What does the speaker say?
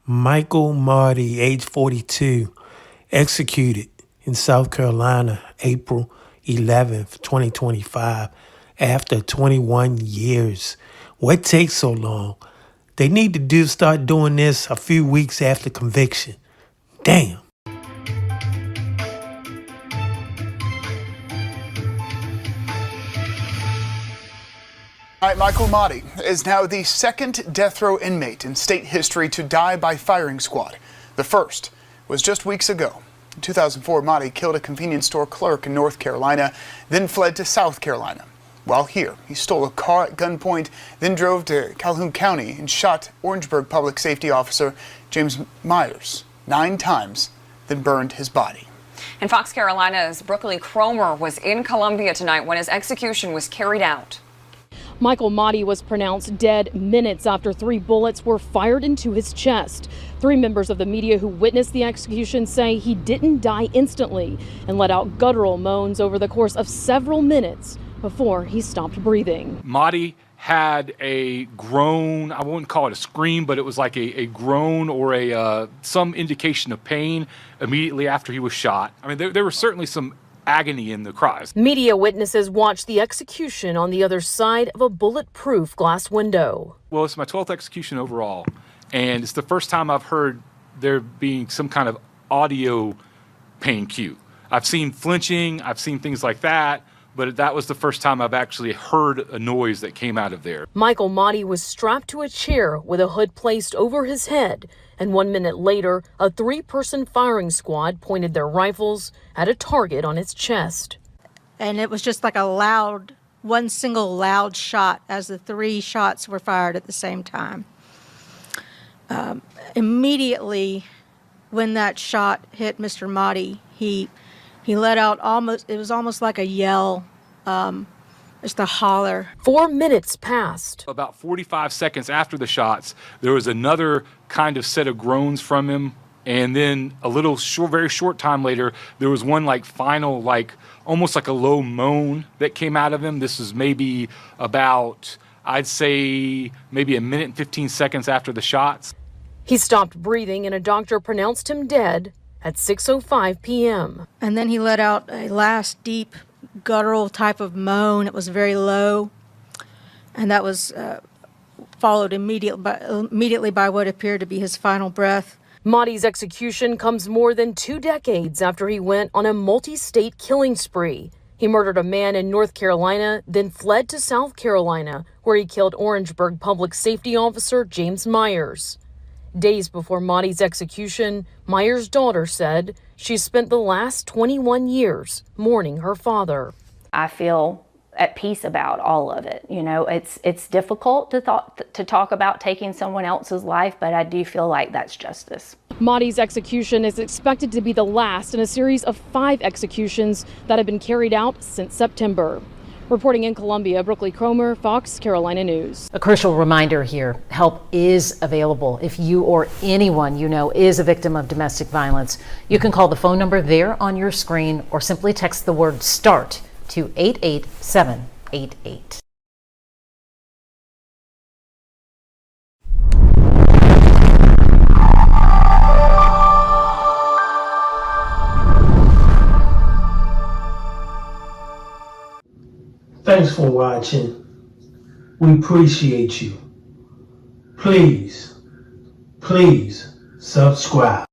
Michael Mahdi, age 42, executed in South Carolina, April 11th, 2025, after 21 years. What takes so long? They need to start doing this a few weeks after conviction. Damn. All right, Michael Mahdi is now the second death row inmate in state history to die by firing squad. The first was just weeks ago. In 2004, Mahdi killed a convenience store clerk in North Carolina, then fled to South Carolina. While here, he stole a car at gunpoint, then drove to Calhoun County and shot Orangeburg Public Safety Officer James Myers 9 times, then burned his body. And Fox Carolina's Brooklyn Cromer was in Columbia tonight when his execution was carried out. Michael Mahdi was pronounced dead minutes after 3 bullets were fired into his chest. 3 members of the media who witnessed the execution say he didn't die instantly and let out guttural moans over the course of several minutes before he stopped breathing. Mahdi had a groan. I wouldn't call it a scream, but it was like a groan or some indication of pain immediately after he was shot. I mean, there was certainly some agony in the cries. Media witnesses watched the execution on the other side of a bulletproof glass window. Well, it's my 12th execution overall, and it's the first time I've heard there being some kind of audio pain cue. I've seen flinching, I've seen things like that, but that was the first time I've actually heard a noise that came out of there. Michael Mahdi was strapped to a chair with a hood placed over his head, and 1 minute later, a 3-person firing squad pointed their rifles at a target on his chest. And it was just like one single loud shot as the 3 shots were fired at the same time. Immediately, when that shot hit Mr. Mahdi, he let out almost like a yell, just a holler. 4 minutes passed. About 45 seconds after the shots, there was another kind of set of groans from him. And then very short time later, there was one final, almost like a low moan that came out of him. This was maybe about, I'd say, maybe a minute and 15 seconds after the shots. He stopped breathing and a doctor pronounced him dead at 6:05 p.m. And then he let out a last deep guttural type of moan. It was very low, and that was followed immediately by what appeared to be his final breath. Mahdi's execution comes more than 2 decades after he went on a multi-state killing spree. He murdered a man in North Carolina, then fled to South Carolina, where he killed Orangeburg Public Safety Officer James Myers. Days before Mahdi's execution, Myers' daughter said she spent the last 21 years mourning her father. I feel at peace about all of it. You know, it's difficult to talk about taking someone else's life, but I do feel like that's justice. Mahdi's execution is expected to be the last in a series of 5 executions that have been carried out since September. Reporting in Columbia, Brooklyn Cromer, Fox Carolina News. A crucial reminder here, help is available if you or anyone you know is a victim of domestic violence. You can call the phone number there on your screen or simply text the word START to 88788. Thanks for watching. We appreciate you. Please subscribe.